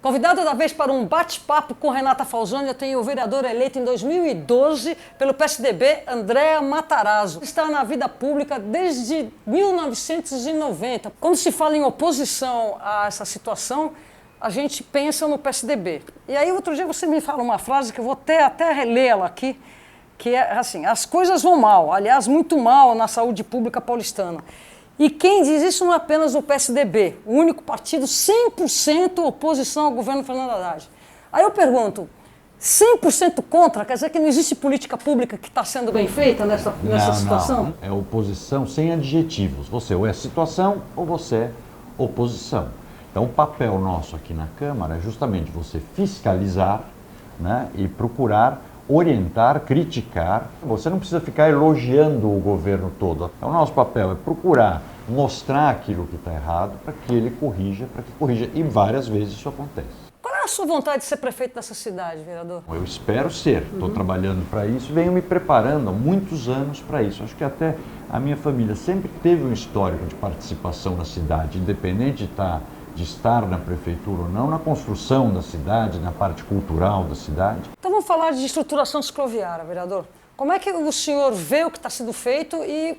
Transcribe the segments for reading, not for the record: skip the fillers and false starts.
Convidado da vez para um bate-papo com Renata Falzoni, eu tenho o vereador eleito em 2012 pelo PSDB, Andréa Matarazzo. Está na vida pública desde 1990. Quando se fala em oposição a essa situação, a gente pensa no PSDB. E aí, outro dia, você me fala uma frase que eu vou até relê-la aqui, que é assim: as coisas vão mal, aliás, muito mal na saúde pública paulistana. E quem diz isso não é apenas o PSDB, o único partido 100% oposição ao governo Fernando Haddad. Aí eu pergunto, 100% contra? Quer dizer que não existe política pública que está sendo bem feita nessa situação? Não, é oposição sem adjetivos. Você ou é situação ou você é oposição. Então o papel nosso aqui na Câmara é justamente você fiscalizar, né, e procurar orientar, criticar. Você não precisa ficar elogiando o governo todo. Então, o nosso papel é procurar mostrar aquilo que está errado para que ele corrija, e várias vezes isso acontece. Qual é a sua vontade de ser prefeito dessa cidade, vereador? Eu espero ser. Estou trabalhando para isso, venho me preparando há muitos anos para isso. Acho que até a minha família sempre teve um histórico de participação na cidade, independente de estar na prefeitura ou não, na construção da cidade, na parte cultural da cidade. Então vamos falar de estruturação cicloviária, vereador. Como é que o senhor vê o que está sendo feito e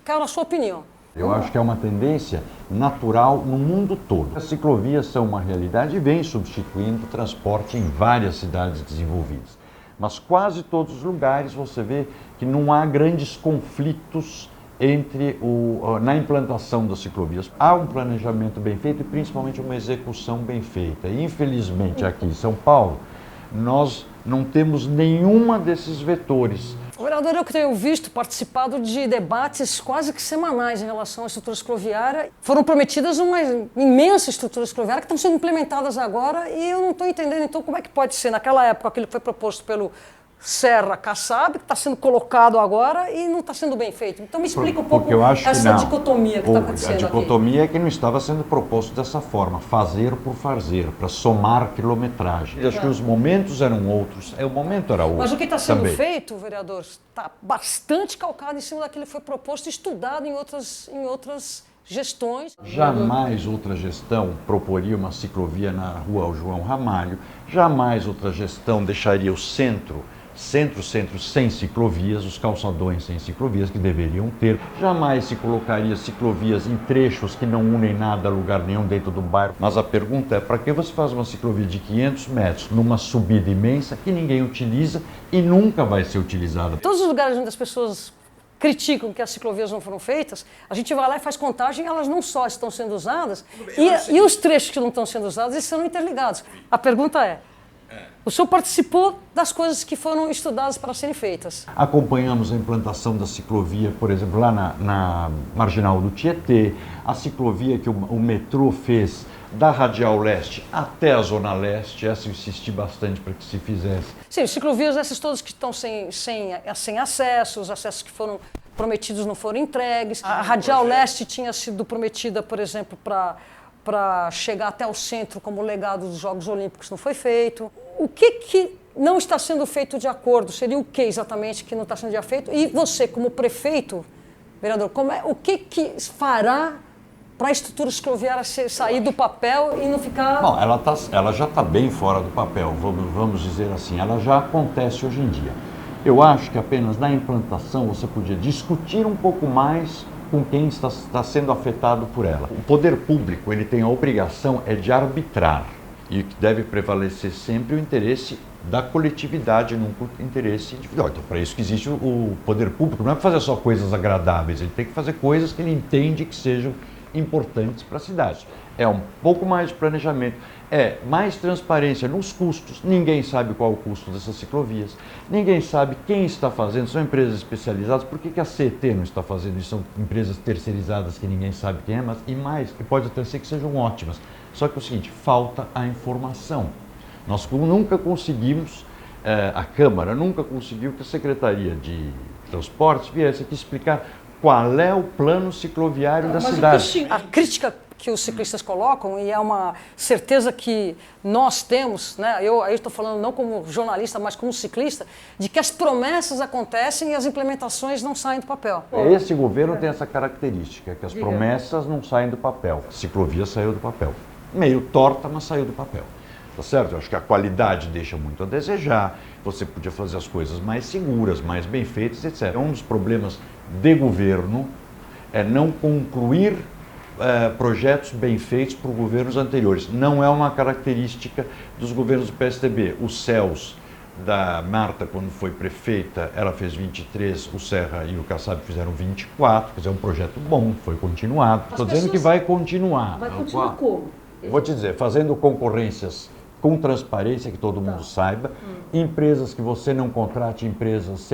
quero a sua opinião? Eu acho que é uma tendência natural no mundo todo. As ciclovias são uma realidade e vêm substituindo o transporte em várias cidades desenvolvidas. Mas quase todos os lugares você vê que não há grandes conflitos na implantação das ciclovias. Há um planejamento bem feito e principalmente uma execução bem feita. E, infelizmente, aqui em São Paulo, nós não temos nenhuma desses vetores. Vereador, eu que tenho participado de debates quase que semanais em relação à estrutura cicloviária. Foram prometidas uma imensa estrutura cicloviária que estão sendo implementadas agora e eu não estou entendendo, então, como é que pode ser, naquela época, aquilo que foi proposto pelo Serra Kassab, que está sendo colocado agora e não está sendo bem feito. Então me explica um pouco essa dicotomia que está acontecendo aqui. A dicotomia é que não estava sendo proposto dessa forma, fazer por fazer, para somar quilometragem. Eu acho que os momentos eram outros, o momento era outro. Mas o que está sendo feito, vereador, está bastante calcado em cima daquilo que foi proposto e estudado em outras gestões. Jamais outra gestão proporia uma ciclovia na rua João Ramalho, jamais outra gestão deixaria o centro sem ciclovias, os calçadões sem ciclovias que deveriam ter. Jamais se colocaria ciclovias em trechos que não unem nada a lugar nenhum dentro do bairro. Mas a pergunta é, para que você faz uma ciclovia de 500 metros numa subida imensa que ninguém utiliza e nunca vai ser utilizada? Todos os lugares onde as pessoas criticam que as ciclovias não foram feitas, a gente vai lá e faz contagem e elas não só estão sendo usadas, e os trechos que não estão sendo usados, eles são interligados. A pergunta é, o senhor participou das coisas que foram estudadas para serem feitas? Acompanhamos a implantação da ciclovia, por exemplo, lá na Marginal do Tietê, a ciclovia que o metrô fez da Radial Leste até a Zona Leste, essa eu insisti bastante para que se fizesse. Sim, ciclovias essas todas que estão sem acesso, os acessos que foram prometidos não foram entregues. A Radial Leste tinha sido prometida, por exemplo, para chegar até o centro como legado dos Jogos Olímpicos, não foi feito. O que não está sendo feito de acordo? Seria o que exatamente que não está sendo feito? E você, como prefeito, vereador, o que fará para a estrutura cicloviária sair do papel e não ficar... Bom, ela já está bem fora do papel, vamos dizer assim, ela já acontece hoje em dia. Eu acho que apenas na implantação você podia discutir um pouco mais com quem está sendo afetado por ela. O poder público ele tem a obrigação de arbitrar e que deve prevalecer sempre o interesse da coletividade, nunca o interesse individual. Então, para isso que existe o poder público, não é para fazer só coisas agradáveis, ele tem que fazer coisas que ele entende que sejam importantes para a cidade. É um pouco mais de planejamento, é mais transparência nos custos. Ninguém sabe qual é o custo dessas ciclovias, ninguém sabe quem está fazendo, são empresas especializadas. Por que a CET não está fazendo isso? São empresas terceirizadas que ninguém sabe quem é, e pode até ser que sejam ótimas. Só que é o seguinte, falta a informação. Nós nunca conseguimos, a Câmara nunca conseguiu que a Secretaria de Transportes viesse aqui explicar qual é o plano cicloviário da cidade. A crítica que os ciclistas colocam, e é uma certeza que nós temos, né? Eu estou falando não como jornalista, mas como ciclista, de que as promessas acontecem e as implementações não saem do papel. Esse governo tem essa característica, que as promessas não saem do papel. A ciclovia saiu do papel. meio torta, mas saiu do papel. Tá certo? Eu acho que a qualidade deixa muito a desejar, você podia fazer as coisas mais seguras, mais bem feitas, etc. Um dos problemas de governo é não concluir projetos bem feitos por governos anteriores. Não é uma característica dos governos do PSDB. Os céus da Marta, quando foi prefeita, ela fez 23, o Serra e o Kassab fizeram 24, quer dizer, é um projeto bom, foi continuado. Estou dizendo que vai continuar. Vai continuar como? Vou te dizer, fazendo concorrências com transparência, que todo mundo saiba, empresas que você não contrate, empresas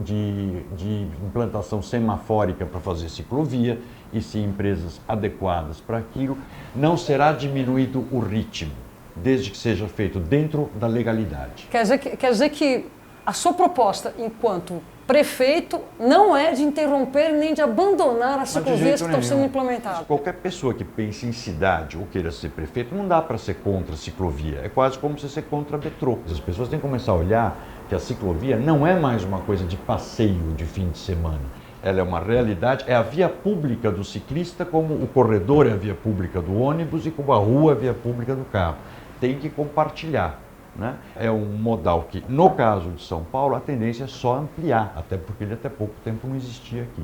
de implantação semafórica para fazer ciclovia, e sim empresas adequadas para aquilo, não será diminuído o ritmo, desde que seja feito dentro da legalidade. Quer dizer que a sua proposta, enquanto prefeito, não é de interromper nem de abandonar as ciclovias que estão sendo implementadas. Qualquer pessoa que pense em cidade ou queira ser prefeito, não dá para ser contra a ciclovia. É quase como se ser contra metrô. As pessoas têm que começar a olhar que a ciclovia não é mais uma coisa de passeio de fim de semana. Ela é uma realidade, é a via pública do ciclista, como o corredor é a via pública do ônibus e como a rua é a via pública do carro. Tem que compartilhar. Né? É um modal que, no caso de São Paulo, a tendência é só ampliar, até porque ele até pouco tempo não existia aqui.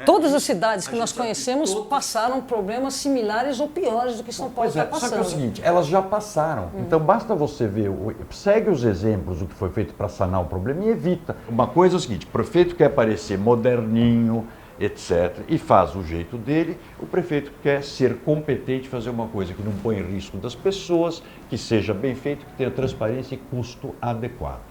Todas as cidades que nós conhecemos passaram problemas similares ou piores do que São Paulo está passando. Só que é o seguinte, elas já passaram. Então basta você ver, segue os exemplos do que foi feito para sanar o problema e evita. Uma coisa é o seguinte, o prefeito quer parecer moderninho, etc., e faz o jeito dele, o prefeito quer ser competente, fazer uma coisa que não põe em risco das pessoas, que seja bem feito, que tenha transparência e custo adequado.